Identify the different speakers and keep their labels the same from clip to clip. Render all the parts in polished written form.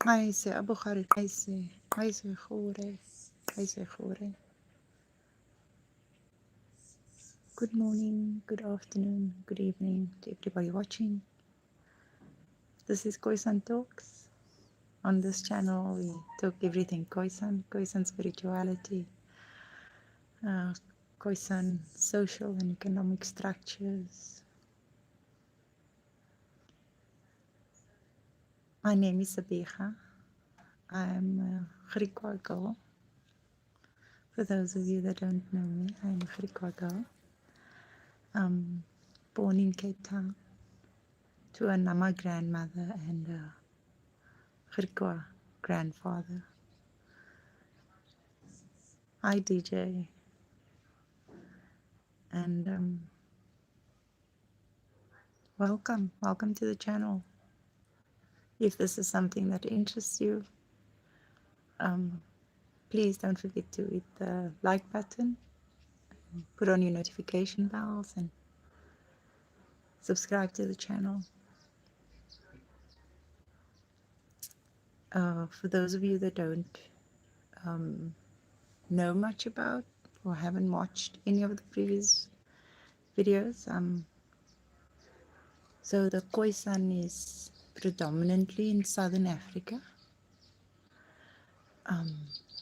Speaker 1: Qaise Abukhari Qaise Khore. Good morning, good afternoon, good evening to everybody watching. This is Khoisan Talks. On this channel we talk everything Khoisan spirituality, Khoisan social and economic structures. My name is Sabiha. I'm a Griqua girl. For those of you that don't know me, I'm a Griqua girl. Born in Cape Town to a Nama grandmother and a Griqua grandfather. Hi DJ, and welcome to the channel. If this is something that interests you, please don't forget to hit the like button, put on your notification bells, and subscribe to the channel. For those of you that don't know much about or haven't watched any of the previous videos, so the Khoisan is predominantly in Southern Africa,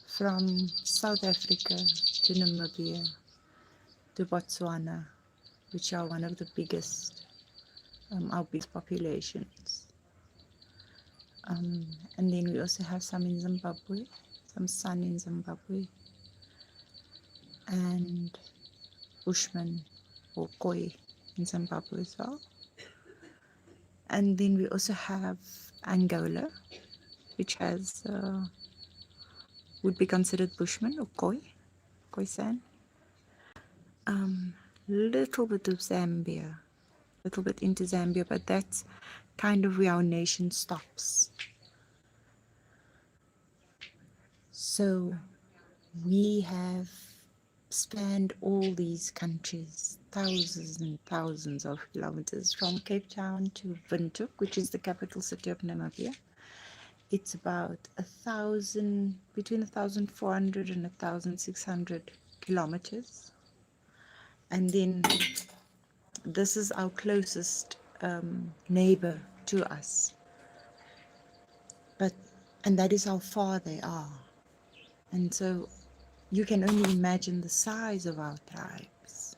Speaker 1: from South Africa to Namibia to Botswana, which are one of the biggest, our biggest populations. And then we also have some in Zimbabwe, some San in Zimbabwe, and Bushman or Khoi in Zimbabwe as well. And then we also have Angola, which has would be considered Bushman or Khoisan. Little bit of Zambia, little bit into Zambia, but that's kind of where our nation stops. So we have spanned all these countries, thousands and thousands of kilometers, from Cape Town to Windhoek, which is the capital city of Namibia. It's about between 1,400 and 1,600 kilometers. And then this is our closest neighbor to us. And that is how far they are. And so you can only imagine the size of our tribes,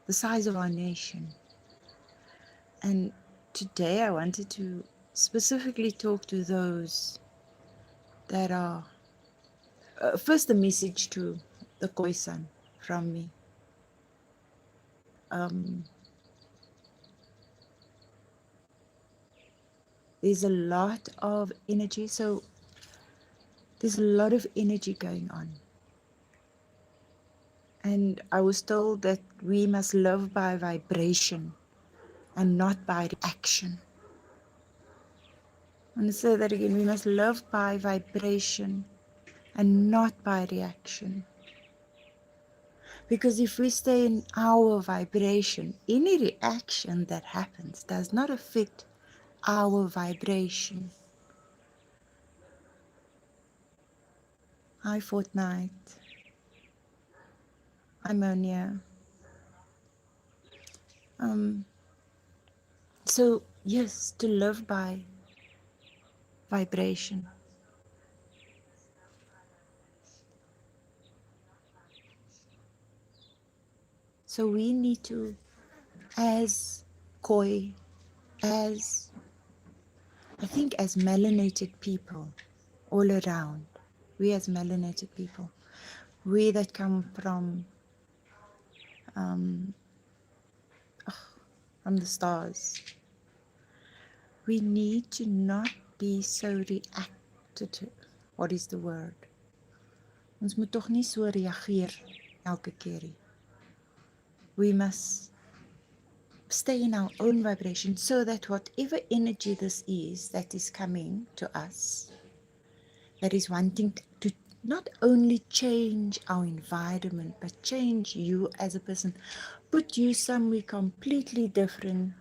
Speaker 1: the size of our nation. And today I wanted to specifically talk to those that are, first, a message to the Khoisan from me. There's a lot of energy, so there's a lot of energy going on. And I was told that we must live by vibration and not by reaction. I'm going to say that again. We must live by vibration and not by reaction. Because if we stay in our vibration, any reaction that happens does not affect our vibration. Hi, Fortnite. Hi, Monia. So, yes, to live by vibration. So we need to, as Khoi, as melanated people all around, we as melanated people, we that come from the stars, we need to not be so reactive. What is the word? Ons moet tog nie so reageer elke keer nie. We must stay in our own vibration so that whatever energy this is that is coming to us, that is wanting to not only change our environment, but change you as a person, put you somewhere completely different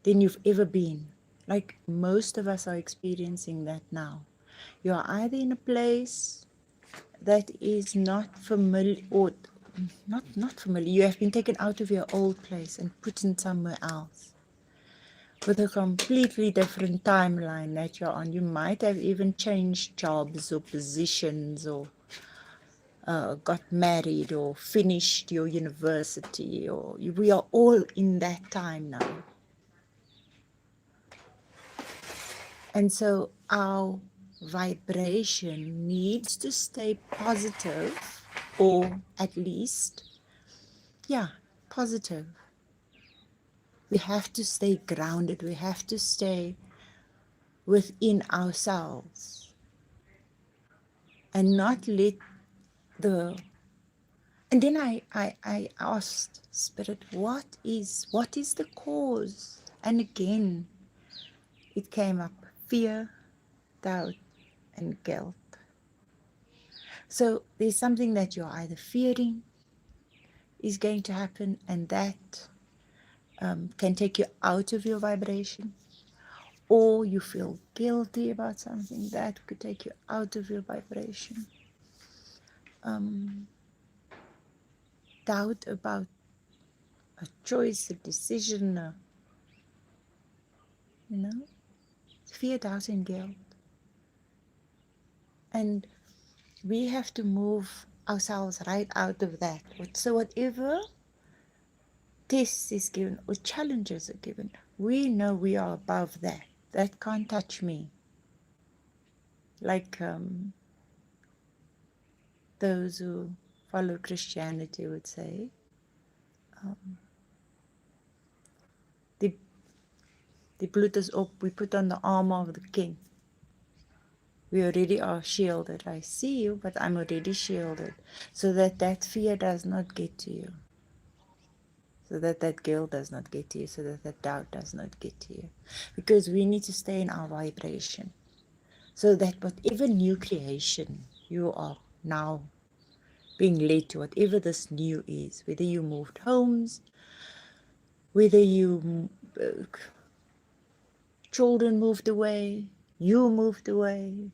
Speaker 1: than you've ever been. Like most of us are experiencing that now. You are either in a place that is not familiar, or not familiar. You have been taken out of your old place and put in somewhere else with a completely different timeline that you're on. You might have even changed jobs or positions, or got married, or finished your university, or we are all in that time now. And so our vibration needs to stay positive, or at least, positive. We have to stay grounded. We have to stay within ourselves and not let the. And then I asked Spirit, what is the cause? And again, it came up: fear, doubt, and guilt. So there's something that you're either fearing is going to happen, and that can take you out of your vibration, or you feel guilty about something that could take you out of your vibration. Doubt about a choice, a decision, fear, doubt, and guilt. And we have to move ourselves right out of that. So whatever tests is given or challenges are given, we know we are above that. That can't touch me. Like those who follow Christianity would say, die bloed is op, we put on the armor of the king. We already are shielded. I see you, but I'm already shielded. So that fear does not get to you. So that guilt does not get to you. So that doubt does not get to you. Because we need to stay in our vibration. So that whatever new creation you are now being led to, whatever this new is, whether you moved homes, whether you children moved away, you moved away,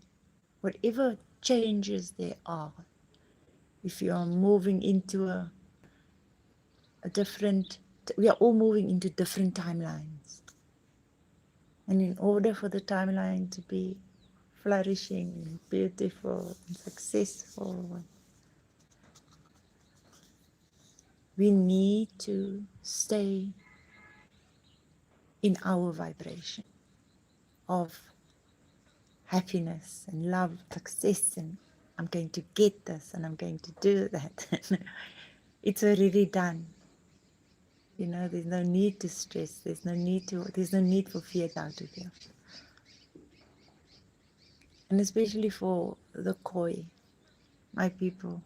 Speaker 1: whatever changes there are, if you are moving into a different, we are all moving into different timelines. And in order for the timeline to be flourishing, beautiful, and successful, we need to stay in our vibration of happiness and love, success, and I'm going to get this and I'm going to do that. It's already done. There's no need to stress. There's no need for fear, doubt, or guilt. And especially for the Khoi, my people.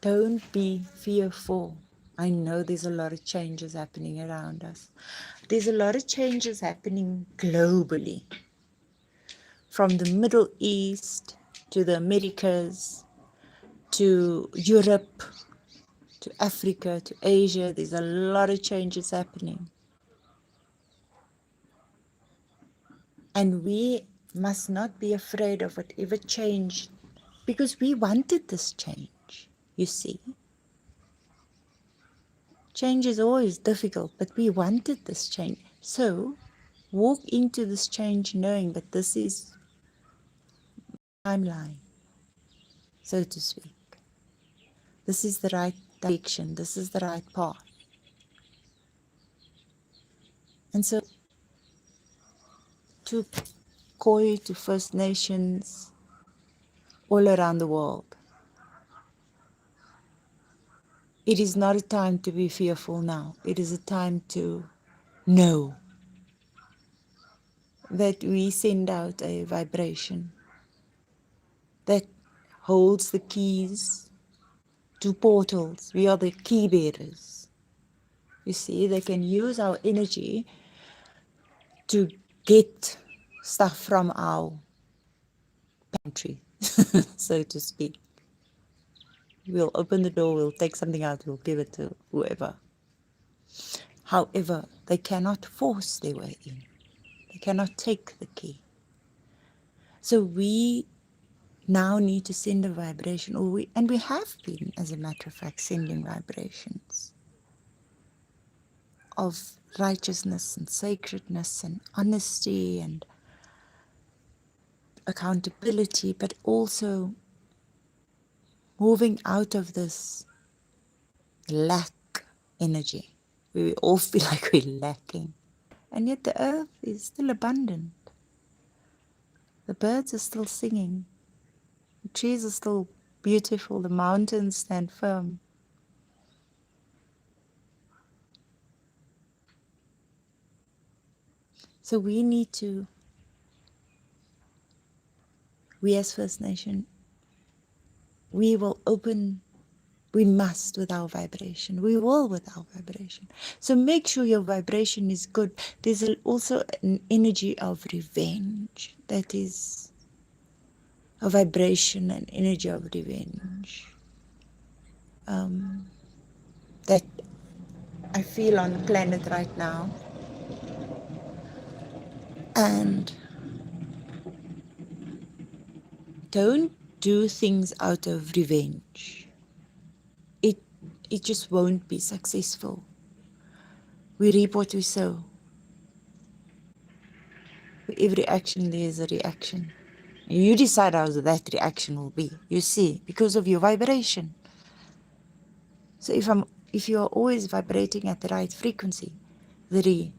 Speaker 1: Don't be fearful. I know there's a lot of changes happening around us. There's a lot of changes happening globally. From the Middle East to the Americas to Europe to Africa to Asia, there's a lot of changes happening. And we must not be afraid of whatever change, because we wanted this change, you see. Change is always difficult, but we wanted this change. So walk into this change knowing that this is timeline, so to speak. This is the right direction. This is the right path. And so to Khoi, to First Nations, all around the world, it is not a time to be fearful now. It is a time to know that we send out a vibration that holds the keys to portals. We are the key bearers. You see, they can use our energy to get stuff from our pantry, so to speak. We'll open the door, we'll take something out, we'll give it to whoever. However, they cannot force their way in. They cannot take the key. So we now need to send a vibration, and we have been, as a matter of fact, sending vibrations of righteousness and sacredness and honesty and accountability, but also moving out of this lack energy. We all feel like we're lacking. And yet the earth is still abundant. The birds are still singing. The trees are still beautiful. The mountains stand firm. So we as First Nation, we must with our vibration. We will with our vibration. So make sure your vibration is good. There's also an energy of revenge. That is a vibration, an energy of revenge. That I feel on the planet right now. And don't do things out of revenge. It just won't be successful. We reap what we sow. For every action there is a reaction. You decide how that reaction will be. You see, because of your vibration. So if you are always vibrating at the right frequency, the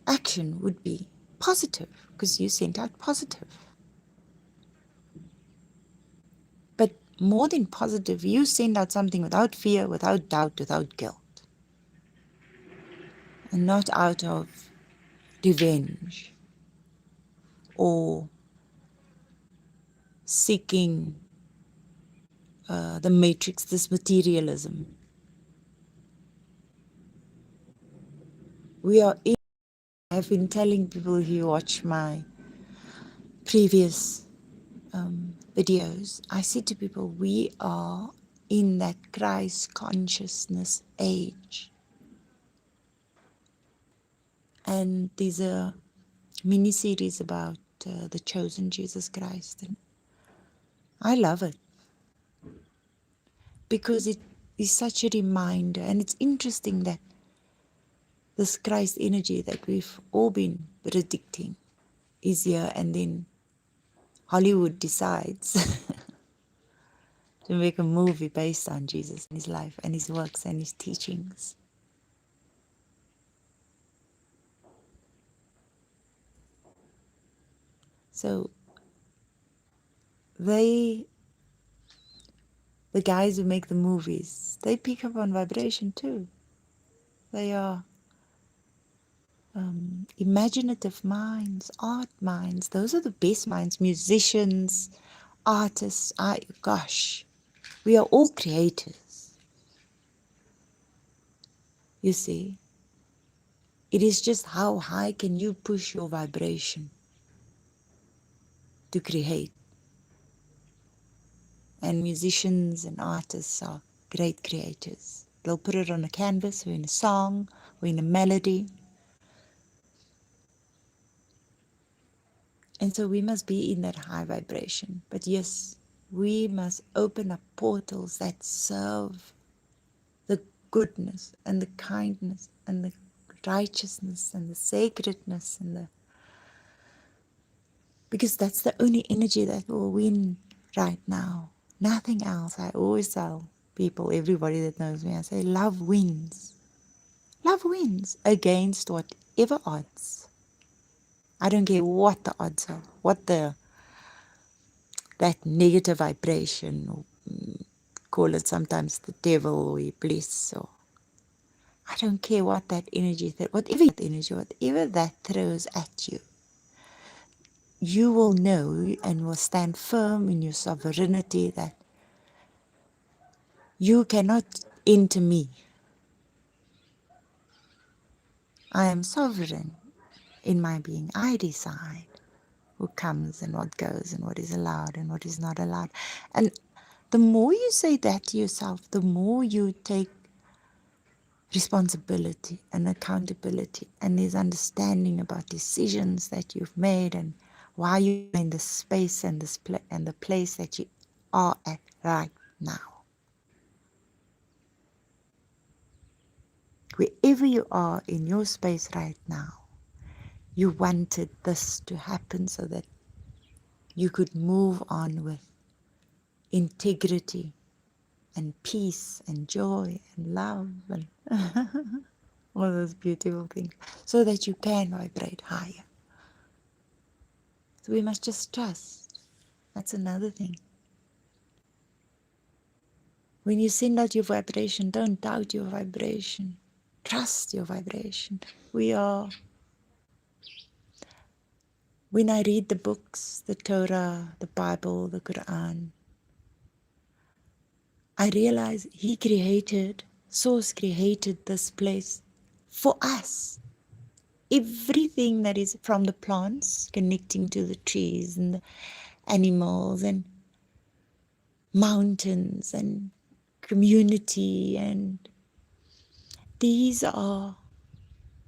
Speaker 1: reaction would be positive because you sent out positive. But more than positive, you send out something without fear, without doubt, without guilt. And not out of revenge or seeking the matrix, this materialism. I've been telling people who watch my previous videos, I say to people, we are in that Christ consciousness age. And there's a mini-series about the chosen Jesus Christ. And I love it because it is such a reminder. And it's interesting that this Christ energy that we've all been predicting is here, and then Hollywood decides to make a movie based on Jesus and his life and his works and his teachings. So the guys who make the movies, they pick up on vibration too. They are imaginative minds, art minds. Those are the best minds. Musicians, artists. We are all creators. You see, it is just how high can you push your vibration to create. And musicians and artists are great creators. They'll put it on a canvas or in a song or in a melody. And so we must be in that high vibration. But yes, we must open up portals that serve the goodness and the kindness and the righteousness and the sacredness because that's the only energy that will win right now. Nothing else. I always tell people, everybody that knows me, I say love wins. Love wins against whatever odds. I don't care what the odds are, what that negative vibration, or call it sometimes the devil or bliss, or I don't care what that energy, whatever that throws at you, you will know and will stand firm in your sovereignty that you cannot enter me. I am sovereign in my being. I decide who comes and what goes and what is allowed and what is not allowed. And the more you say that to yourself, the more you take responsibility and accountability, and there's understanding about decisions that you've made and why you're in the space and and the place that you are at right now. Wherever you are in your space right now, you wanted this to happen so that you could move on with integrity and peace and joy and love and all those beautiful things, so that you can vibrate higher. So we must just trust. That's another thing. When you send out your vibration, don't doubt your vibration. Trust your vibration. When I read the books, the Torah, the Bible, the Quran, I realize Source created this place for us. Everything that is from the plants connecting to the trees and the animals and mountains and community, and these are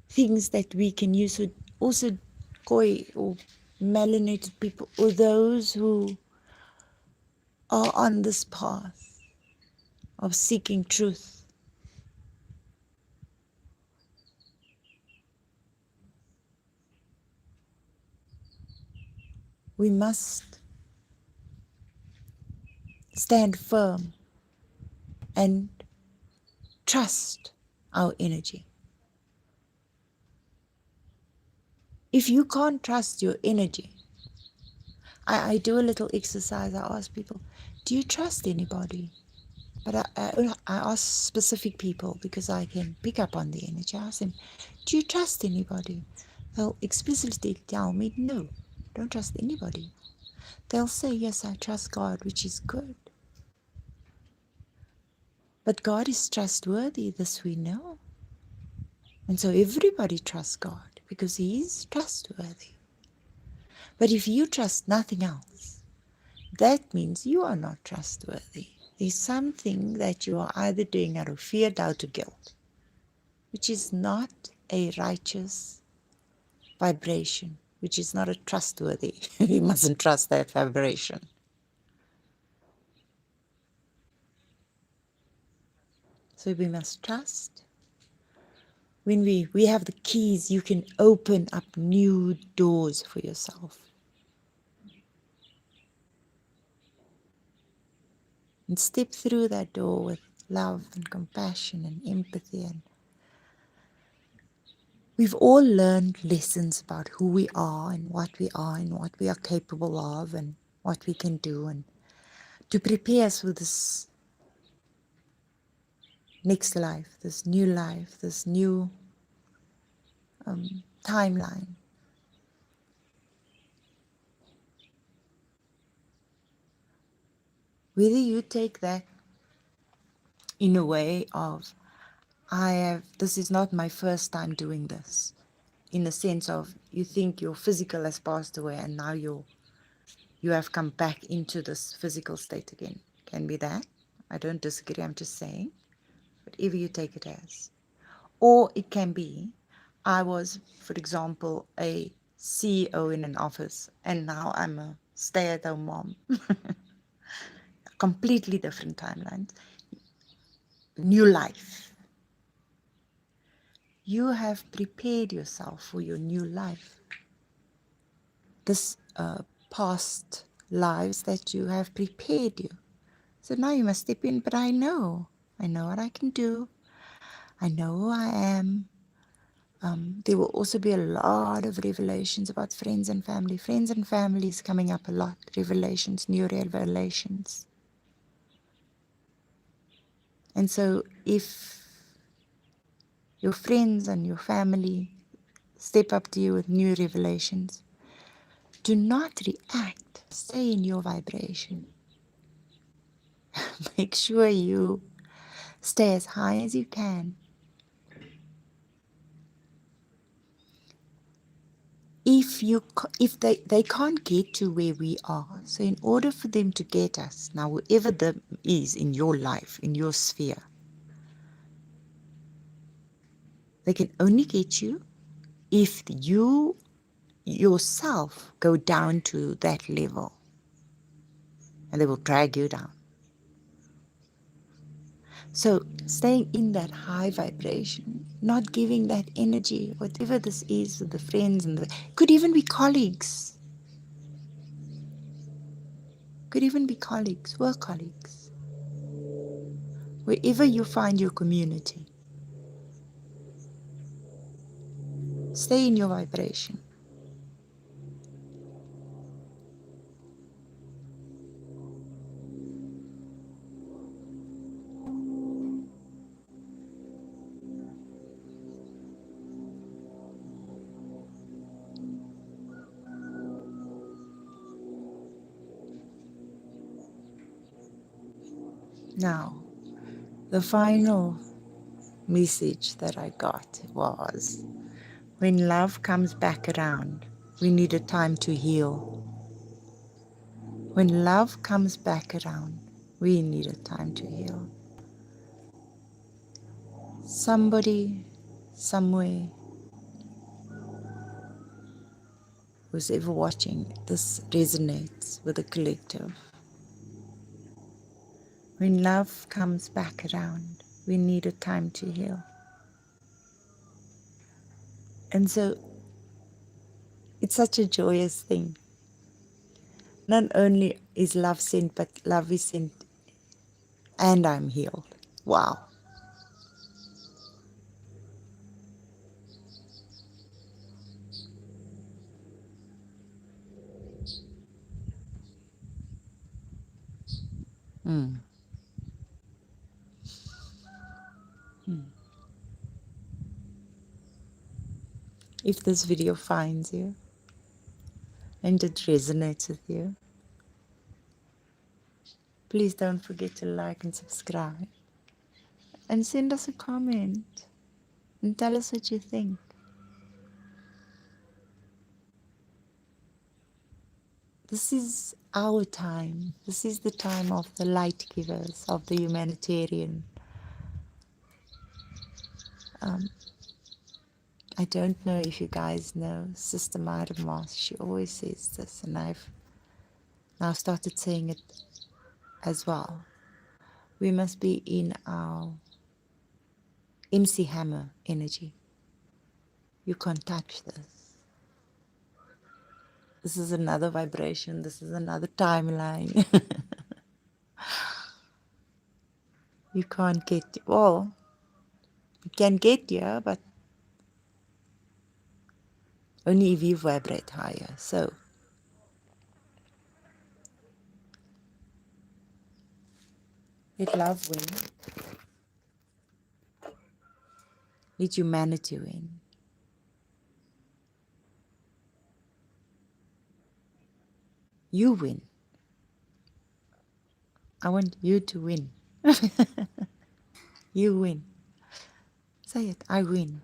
Speaker 1: things that we can use. Also koi or melanated people, or those who are on this path of seeking truth. We must stand firm and trust our energy. If you can't trust your energy, I do a little exercise. I ask people, do you trust anybody? But I ask specific people because I can pick up on the energy. I ask them, do you trust anybody? They'll explicitly tell me, no, don't trust anybody. They'll say, yes, I trust God, which is good. But God is trustworthy, this we know. And so everybody trusts God because He is trustworthy. But if you trust nothing else, that means you are not trustworthy. There's something that you are either doing out of fear, doubt, or guilt, which is not a righteous vibration, which is not a trustworthy. You mustn't trust that vibration. So we must trust. When we have the keys, you can open up new doors for yourself. And step through that door with love and compassion and empathy. And we've all learned lessons about who we are and what we are capable of and what we can do, and to prepare us for this next life, this new timeline. Whether you take that in a way of, this is not my first time doing this, in the sense of you think your physical has passed away and now you have come back into this physical state again. Can be that. I don't disagree, I'm just saying. Whatever you take it as. Or it can be, I was, for example, a CEO in an office and now I'm a stay-at-home mom. Completely different timelines. New life. You have prepared yourself for your new life. This past lives that you have prepared you. So now you must step in, but I know what I can do. I know who I am. There will also be a lot of revelations about friends and family. Friends and family is coming up a lot. Revelations, new revelations. And so if your friends and your family step up to you with new revelations, do not react. Stay in your vibration. Make sure you stay as high as you can. If they can't get to where we are, so in order for them to get us, now whoever them is in your life, in your sphere, They can only get you if you yourself go down to that level, and they will drag you down. So staying in that high vibration, not giving that energy, whatever this is, with the friends and could even be colleagues, work colleagues, wherever you find your community. Stay in your vibration. Now, the final message that I got was, when love comes back around, we need a time to heal. When love comes back around, we need a time to heal. Somebody, somewhere, who's ever watching, this resonates with the collective. When love comes back around, we need a time to heal. And so it's such a joyous thing. Not only is love sent, but love is sent and I'm healed. Wow. Mm. Mm. If this video finds you and it resonates with you, please don't forget to like and subscribe. And send us a comment and tell us what you think. This is our time. This is the time of the light givers, of the humanitarian. I don't know if you guys know Sister Myra Moss. She always says this, and I've now started saying it as well. We must be in our MC Hammer energy. You can't touch this. This is another vibration. This is another timeline. You can't get, well, you can get here, but only if you vibrate higher. So let love win. Let humanity win. You win. I want you to win. You win. Say it. I win.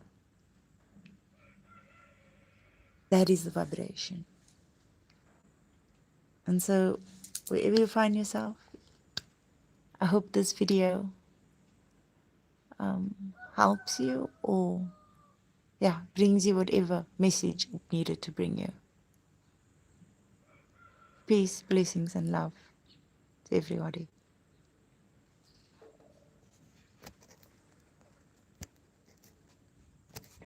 Speaker 1: That is the vibration. And so, wherever you find yourself, I hope this video helps you, or brings you whatever message it needed to bring you. Peace, blessings, and love to everybody.